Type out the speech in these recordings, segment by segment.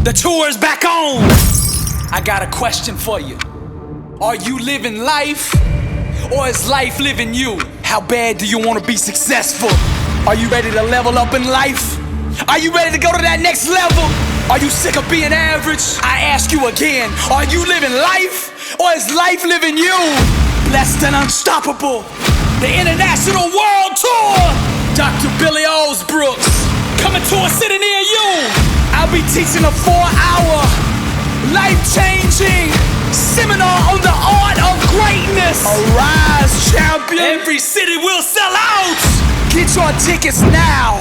The tour is back on. I got a question for you. Are you living life, or is life living you? How bad do you want to be successful? Are you ready to level up in life? Are you ready to go to that next level? Are you sick of being average? I ask you again, are you living life, or is life living you? Blessed and unstoppable, the international world tour. Dr. Billy Alsbrooks, coming to a city near you. I'll be teaching a 4-hour, life-changing seminar on the art of greatness. Arise, champion. Every city will sell out. Get your tickets now.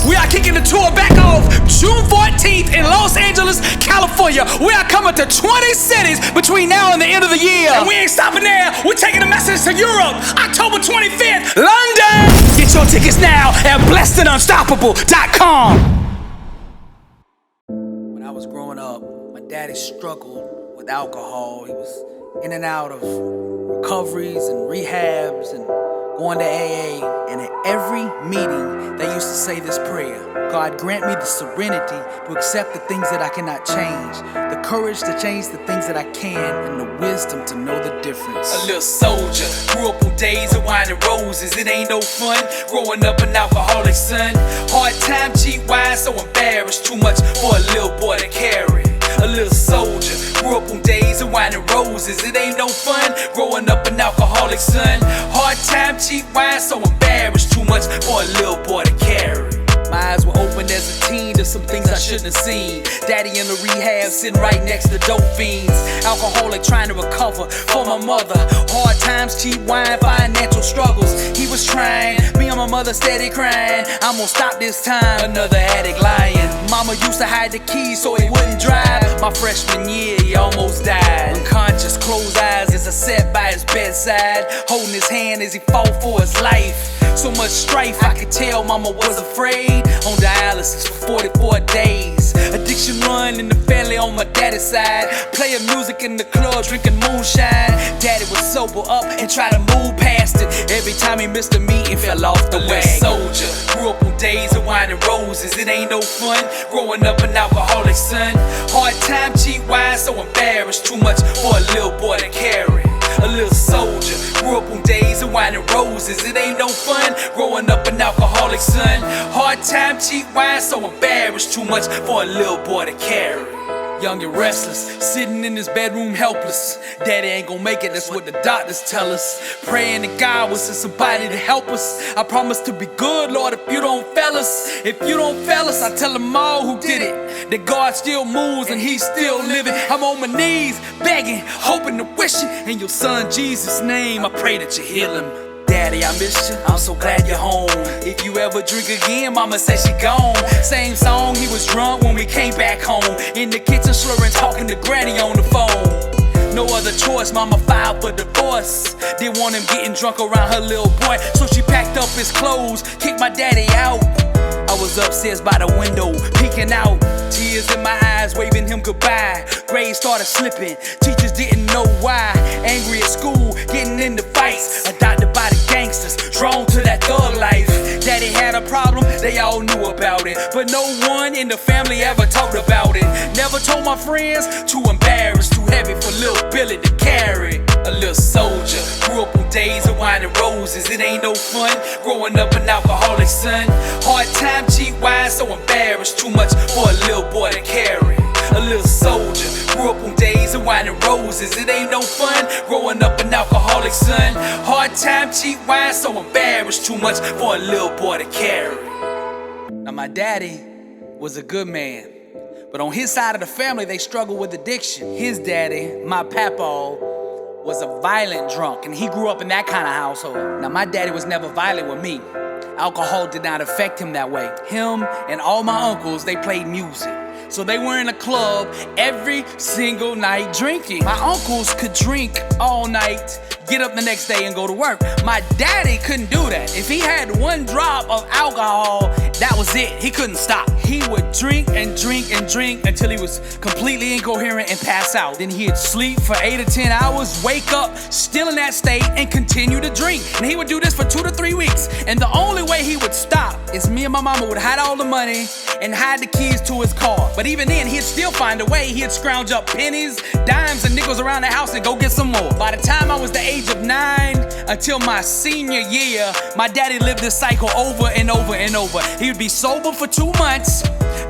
We are kicking the tour back off June 14th in Los Angeles, California. We are coming to 20 cities between now and the end of the year. And we ain't stopping there. We're taking a message to Europe, October 25th, London. Get your tickets now at blessedandunstoppable.com. When I was growing up, my daddy struggled with alcohol. He was in and out of recoveries and rehabs and going to AA, and at every meeting they used to say this prayer: God, grant me the serenity to accept the things that I cannot change, the courage to change the things that I can, and the wisdom to know the difference. A little soldier, grew up on days of wine and roses. It ain't no fun growing up an alcoholic son. Hard time, cheap wine, so embarrassed, too much for a little boy to carry. A little soldier, grew up on days of wine and roses. It ain't no fun growing up an alcoholic son. Hard time, cheap wine, so embarrassed, too much for a little boy to carry. My eyes were open as a teen to some things I shouldn't have seen. Daddy in the rehab, sitting right next to dope fiends. Alcoholic trying to recover for my mother. Hard times, cheap wine, financial struggles. He was trying, me and my mother steady crying. I'm gonna stop this time, another addict lying. Mama used to hide the keys so he wouldn't drive. My freshman year, he almost died. Unconscious, closed eyes as I sat by his bedside, holding his hand as he fought for his life. So much strife, I could tell mama was afraid. On dialysis for 44 days. Addiction run in the family on my daddy's side. Playing music in the club, drinking moonshine. Daddy would sober up and try to move past it. Every time he missed a meeting, fell off the wagon. Soldier, grew up on days of wine and roses. It ain't no fun growing up an alcoholic son. Hard time, cheap wine, so embarrassed, too much for a little boy to carry. A little soldier, grew up on days of wine and roses. It ain't no fun growing up an alcoholic son. Hard time, cheap wine, so embarrassed, too much for a little boy to carry. Young and restless, sitting in his bedroom helpless. Daddy ain't gonna make it, that's what the doctors tell us. Praying to God was send somebody to help us. I promise to be good, Lord, if you don't fail us. If you don't fail us, I tell them all who did it, that God still moves and he's still living. I'm on my knees, begging, hoping and wishing. In your son Jesus' name, I pray that you heal him. Daddy, I miss you, I'm so glad you're home. If you ever drink again, mama said she gone. Same song, he was drunk when we came back home. In the kitchen slurring, talking to granny on the phone. No other choice, mama filed for divorce. Didn't want him getting drunk around her little boy, so she packed up his clothes, kicked my daddy out. I was upstairs by the window, peeking out. Tears in my eyes, waving him goodbye. Grades started slipping, teachers didn't know why. Angry at school, getting into fights. Adopted by the gangsters, drawn to that thug life. Daddy had a problem, they all knew about it, but no one in the family ever talked about it. Never told my friends, too embarrassed, too heavy for little Billy to carry. A little soldier, grew up on days of wine and roses. It ain't no fun growing up an alcoholic son. Hard time, cheap wine, so embarrassed, too much for a little boy to carry. A little soldier, grew up on days of wine and roses. It ain't no fun growing up an alcoholic son. Hard time, cheap wine, so embarrassed, too much for a little boy to carry. Now my daddy was a good man, but on his side of the family they struggled with addiction. His daddy, my papa, was a violent drunk, and he grew up in that kind of household. Now my daddy was never violent with me. Alcohol did not affect him that way. Him and all my uncles, they played music. So they were in a club every single night drinking. My uncles could drink all night, get up the next day and go to work. My daddy couldn't do that. If he had one drop of alcohol, that was it. He couldn't stop. He would drink and drink and drink until he was completely incoherent and pass out. Then he'd sleep for 8 or 10 hours, wake up, still in that state, and continue to drink. And he would do this for 2 to 3 weeks. And the only way he would stop is me and my mama would hide all the money and hide the keys to his car. But even then, he'd still find a way. He'd scrounge up pennies, dimes, and nickels around the house and go get some more. By the time I was the age of 9 until my senior year, my daddy lived this cycle over and over and over. He would be sober for 2 months,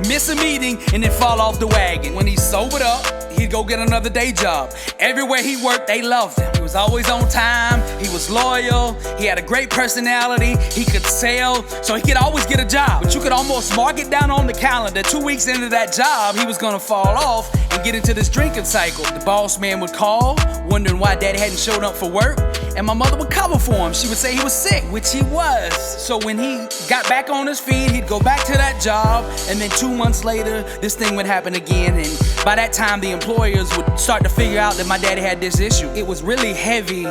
miss a meeting, and then fall off the wagon. When he sobered up, he'd go get another day job. Everywhere he worked, they loved him. He was always on time, he was loyal, he had a great personality, he could sell, so he could always get a job. But you could almost mark it down on the calendar. 2 weeks into that job, he was gonna fall off and get into this drinking cycle. The boss man would call, wondering why daddy hadn't showed up for work, and my mother would cover for him. She would say he was sick, which he was. So when he got back on his feet, he'd go back to that job, and then 2 months later, this thing would happen again. And by that time, the employers would start to figure out that my daddy had this issue. It was really heavy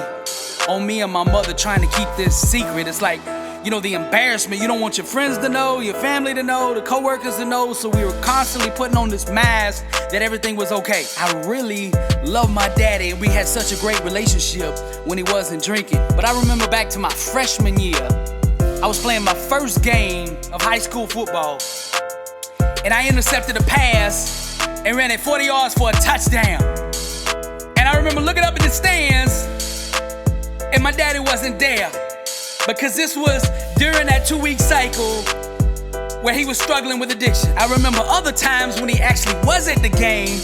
on me and my mother trying to keep this secret. It's like, you know, the embarrassment. You don't want your friends to know, your family to know, the coworkers to know. So we were constantly putting on this mask that everything was okay. I really love my daddy, and we had such a great relationship when he wasn't drinking. But I remember back to my freshman year, I was playing my first game of high school football, and I intercepted a pass and ran it 40 yards for a touchdown. And I remember looking up in the stands, and my daddy wasn't there, because this was during that 2-week cycle where he was struggling with addiction. I remember other times when he actually was at the game,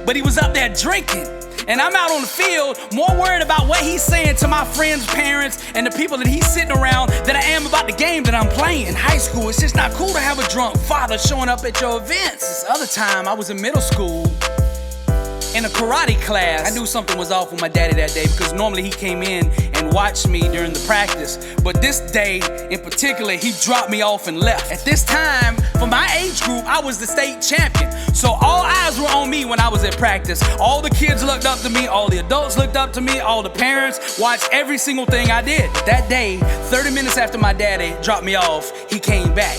but he was up there drinking. And I'm out on the field more worried about what he's saying to my friends' parents and the people that he's sitting around than I am about the game that I'm playing. In high school, it's just not cool to have a drunk father showing up at your events. This other time, I was in middle school in a karate class. I knew something was off with my daddy that day, because normally he came in and watched me during the practice. But this day in particular, he dropped me off and left. At this time, for my age group, I was the state champion. So all eyes were on me when I was at practice. All the kids looked up to me, all the adults looked up to me, all the parents watched every single thing I did. That day, 30 minutes after my daddy dropped me off, he came back.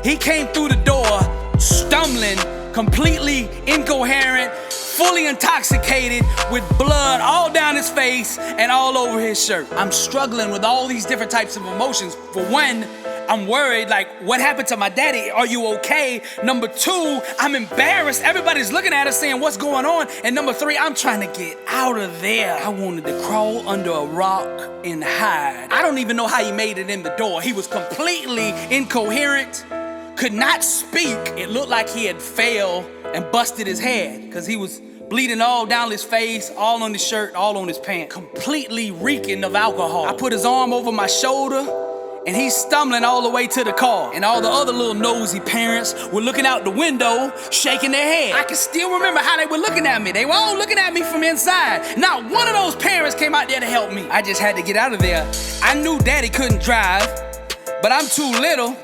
He came through the door, stumbling, completely incoherent, fully intoxicated, with blood all down his face and all over his shirt. I'm struggling with all these different types of emotions. For one, I'm worried, like, what happened to my daddy? Are you okay? Number two, I'm embarrassed. Everybody's looking at us saying, what's going on? And number three, I'm trying to get out of there. I wanted to crawl under a rock and hide. I don't even know how he made it in the door. He was completely incoherent, could not speak. It looked like he had fell and busted his head, because he was bleeding all down his face, all on his shirt, all on his pants, completely reeking of alcohol. I put his arm over my shoulder, and he's stumbling all the way to the car. And all the other little nosy parents were looking out the window, shaking their head. I can still remember how they were looking at me. They were all looking at me from inside. Not one of those parents came out there to help me. I just had to get out of there. I knew daddy couldn't drive, but I'm too little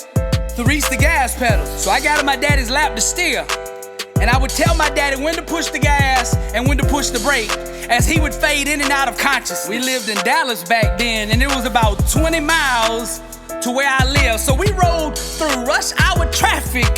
to reach the gas pedal. So I got in my daddy's lap to steer. And I would tell my daddy when to push the gas and when to push the brake, as he would fade in and out of consciousness. We lived in Dallas back then, and it was about 20 miles to where I lived. So we rode through rush hour traffic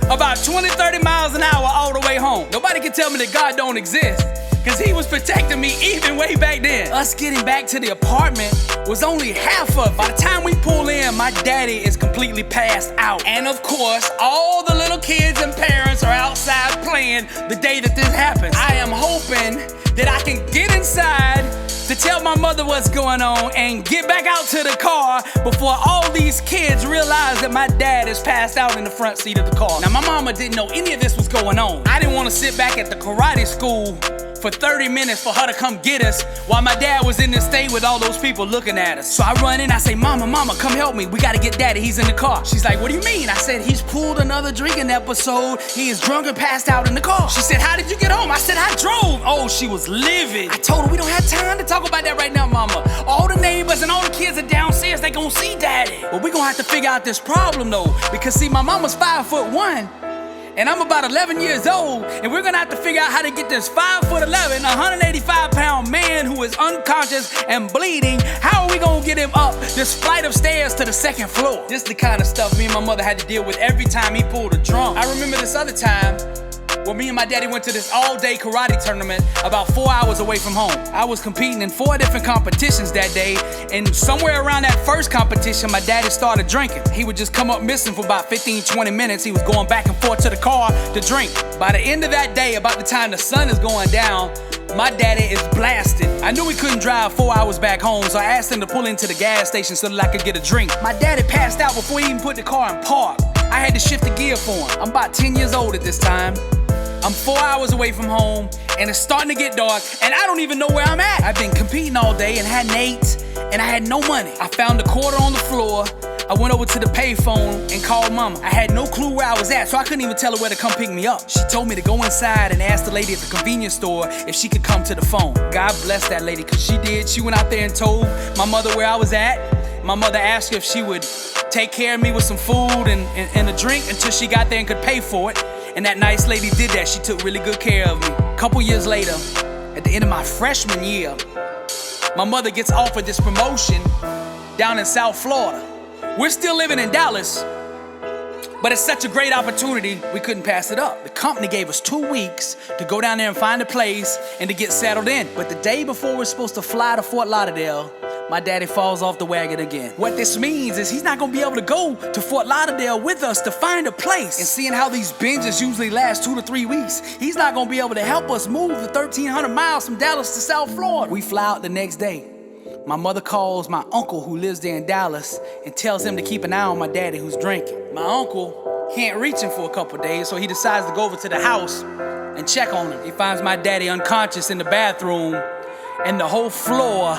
about 20, 30 miles an hour all the way home. Nobody can tell me that God don't exist, because he was protecting me even way back then. Us getting back to the apartment was only half of it. By the time we pull in, my daddy is completely passed out. And of course, all the little kids and parents are outside playing the day that this happens. I am hoping that I can get inside to tell my mother what's going on and get back out to the car before all these kids realize that my dad is passed out in the front seat of the car. Now, my mama didn't know any of this was going on. I didn't want to sit back at the karate school for 30 minutes for her to come get us while my dad was in the state with all those people looking at us. So I run in, I say, Mama, come help me. We gotta get daddy, he's in the car. She's like, what do you mean? I said, he's pulled another drinking episode. He is drunk and passed out in the car. She said, how did you get home? I said, I drove. Oh, she was livid. I told her, we don't have time to talk about that right now, Mama. All the neighbors and all the kids are downstairs, they gonna see daddy. But we gonna have to figure out this problem though, because see, my mama's 5'1", and I'm about 11 years old, and we're gonna have to figure out how to get this 5'11", 185-pound man who is unconscious and bleeding. How are we gonna get him up this flight of stairs to the second floor? This is the kind of stuff me and my mother had to deal with every time he pulled a drunk. I remember this other time where me and my daddy went to this all-day karate tournament about 4 hours away from home. I was competing in 4 different competitions that day, and somewhere around that first competition, my daddy started drinking. He would just come up missing for about 15, 20 minutes. He was going back and forth to the car to drink. By the end of that day, about the time the sun is going down, my daddy is blasted. I knew he couldn't drive 4 hours back home, so I asked him to pull into the gas station so that I could get a drink. My daddy passed out before he even put the car in park. I had to shift the gear for him. I'm about 10 years old at this time. I'm 4 hours away from home, and it's starting to get dark, and I don't even know where I'm at. I've been competing all day and hadn't ate, and I had no money. I found a quarter on the floor. I went over to the payphone and called mama. I had no clue where I was at, so I couldn't even tell her where to come pick me up. She told me to go inside and ask the lady at the convenience store if she could come to the phone. God bless that lady, cause she did. She went out there and told my mother where I was at. My mother asked her if she would take care of me with some food and a drink until she got there and could pay for it. And that nice lady did that. She took really good care of me. A couple years later, at the end of my freshman year, my mother gets offered this promotion down in South Florida. We're still living in Dallas, but it's such a great opportunity, we couldn't pass it up. The company gave us 2 weeks to go down there and find a place and to get settled in. But the day before we're supposed to fly to Fort Lauderdale, my daddy falls off the wagon again. What this means is he's not gonna be able to go to Fort Lauderdale with us to find a place. And seeing how these binges usually last 2 to 3 weeks, he's not gonna be able to help us move the 1,300 miles from Dallas to South Florida. We fly out the next day. My mother calls my uncle who lives there in Dallas and tells him to keep an eye on my daddy who's drinking. My uncle can't reach him for a couple days, so he decides to go over to the house and check on him. He finds my daddy unconscious in the bathroom, and the whole floor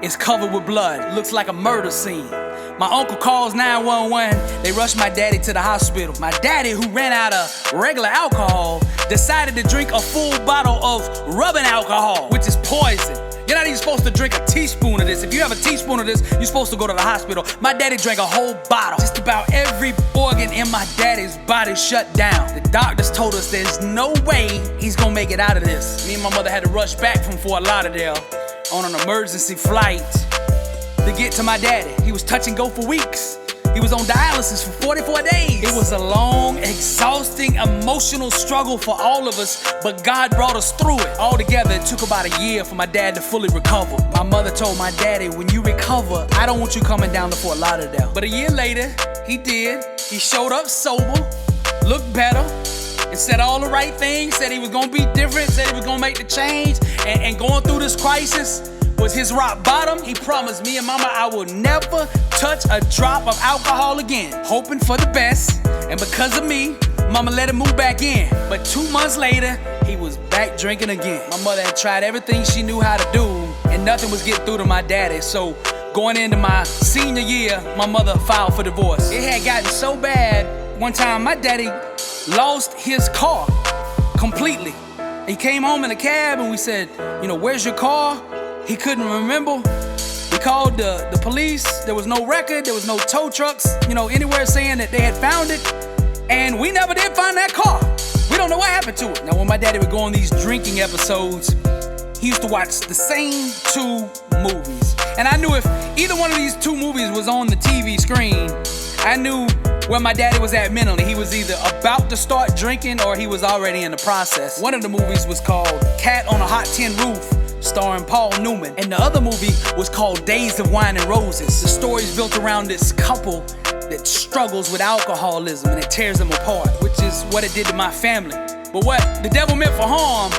is covered with blood. Looks like a murder scene. My uncle calls 911. They rush my daddy to the hospital. My daddy, who ran out of regular alcohol, decided to drink a full bottle of rubbing alcohol, which is poison. You're not even supposed to drink a teaspoon of this. If you have a teaspoon of this, you're supposed to go to the hospital. My daddy drank a whole bottle. Just about every organ in my daddy's body shut down. The doctors told us there's no way he's gonna make it out of this. Me and my mother had to rush back from Fort Lauderdale on an emergency flight to get to my daddy. He was touch and go for weeks. He was on dialysis for 44 days. It was a long, exhausting, emotional struggle for all of us, but God brought us through it. Altogether, it took about a year for my dad to fully recover. My mother told my daddy, when you recover, I don't want you coming down to Fort Lauderdale. But a year later, he did. He showed up sober, looked better, and said all the right things, said he was gonna be different, said he was gonna make the change, and going through this crisis was his rock bottom. He promised me and mama I will never touch a drop of alcohol again, hoping for the best. And because of me, mama let him move back in. But 2 months later, he was back drinking again. My mother had tried everything she knew how to do, and nothing was getting through to my daddy. So going into my senior year, my mother filed for divorce. It had gotten so bad, one time my daddy lost his car completely. He came home in a cab and we said, where's your car? He couldn't remember. We called the police. There was no record. There was no tow trucks, anywhere saying that they had found it. And we never did find that car. We don't know what happened to it. Now, when my daddy would go on these drinking episodes, he used to watch the same 2 movies. And I knew if either one of these 2 movies was on the TV screen, I knew where my daddy was at mentally. He was either about to start drinking or he was already in the process. One of the movies was called Cat on a Hot Tin Roof, starring Paul Newman. And the other movie was called Days of Wine and Roses. The story's built around this couple that struggles with alcoholism and it tears them apart, which is what it did to my family. But what the devil meant for harm,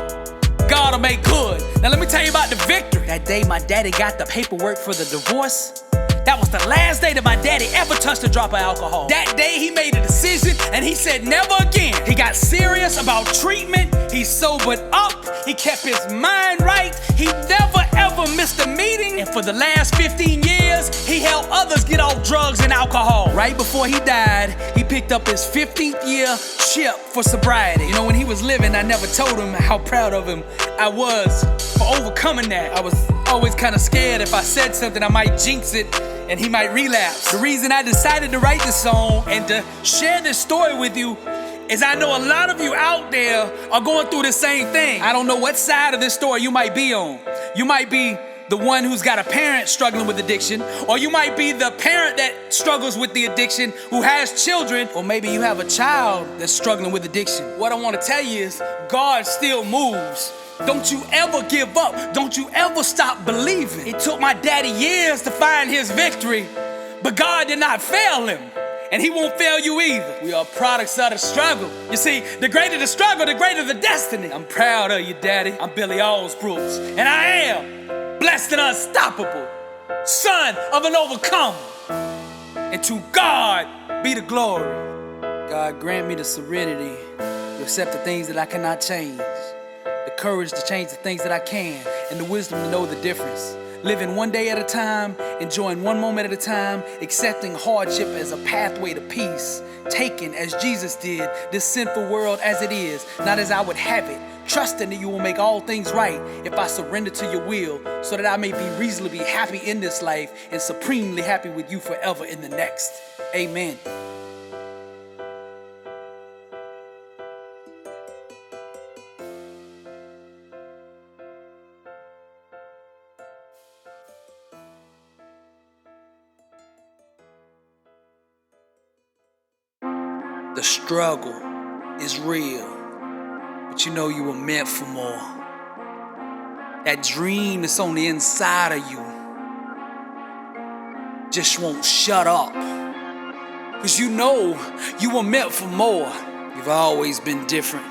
God will make good. Now let me tell you about the victory. That day my daddy got the paperwork for the divorce. That was the last day that my daddy ever touched a drop of alcohol. That day he made a decision and he said never again. He got serious about treatment. He sobered up. He kept his mind right. He never ever missed a meeting. And for the last 15 years, he helped others get off drugs and alcohol. Right before he died, he picked up his 15th year chip for sobriety. When he was living, I never told him how proud of him I was for overcoming that. I was always kind of scared if I said something, I might jinx it and he might relapse. The reason I decided to write this song and to share this story with you is I know a lot of you out there are going through the same thing. I don't know what side of this story you might be on. You might be the one who's got a parent struggling with addiction, or you might be the parent that struggles with the addiction who has children, or maybe you have a child that's struggling with addiction. What I want to tell you is God still moves. Don't you ever give up. Don't you ever stop believing. It took my daddy years to find his victory, but God did not fail him, and he won't fail you either. We are products of the struggle. You see, the greater the struggle, the greater the destiny. I'm proud of you, Daddy. I'm Billy Alsbrooks, and I am blessed and unstoppable, son of an overcomer. And to God be the glory. God grant me the serenity to accept the things that I cannot change, the courage to change the things that I can, and the wisdom to know the difference. Living one day at a time, enjoying one moment at a time, accepting hardship as a pathway to peace, taking, as Jesus did, this sinful world as it is, not as I would have it, trusting that you will make all things right if I surrender to your will, so that I may be reasonably happy in this life and supremely happy with you forever in the next. Amen. The struggle is real, but you know you were meant for more. That dream that's on the inside of you just won't shut up, 'cause you know you were meant for more. You've always been different.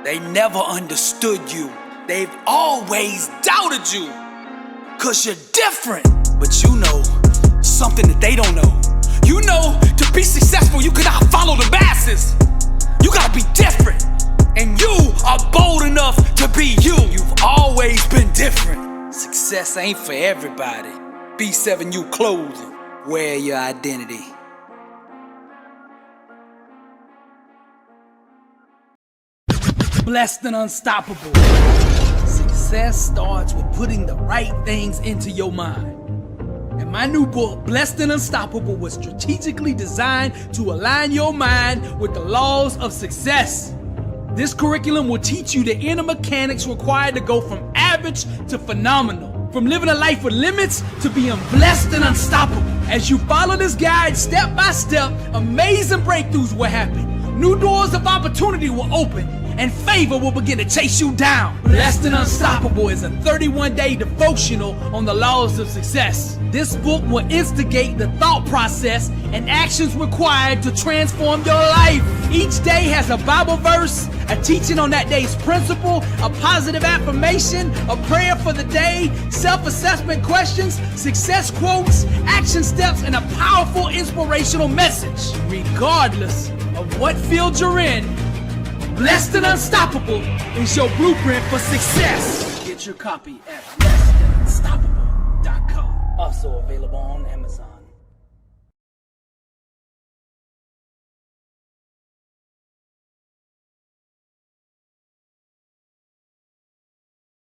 They never understood you. They've always doubted you, 'cause you're different. But you know something that they don't know. You know, to be successful, you cannot follow the masses. You gotta be different. And you are bold enough to be you. You've always been different. Success ain't for everybody. B7U clothing. Wear your identity. Blessed and unstoppable. Success starts with putting the right things into your mind. And my new book, Blessed and Unstoppable, was strategically designed to align your mind with the laws of success. This curriculum will teach you the inner mechanics required to go from average to phenomenal, from living a life with limits to being blessed and unstoppable. As you follow this guide step by step, amazing breakthroughs will happen. New doors of opportunity will open, and favor will begin to chase you down. Blessed and Unstoppable is a 31-day devotional on the laws of success. This book will instigate the thought process and actions required to transform your life. Each day has a Bible verse, a teaching on that day's principle, a positive affirmation, a prayer for the day, self-assessment questions, success quotes, action steps, and a powerful inspirational message. Regardless of what field you're in, Blessed and Unstoppable is your blueprint for success. Get your copy at blessedandunstoppable.com. Also available on Amazon.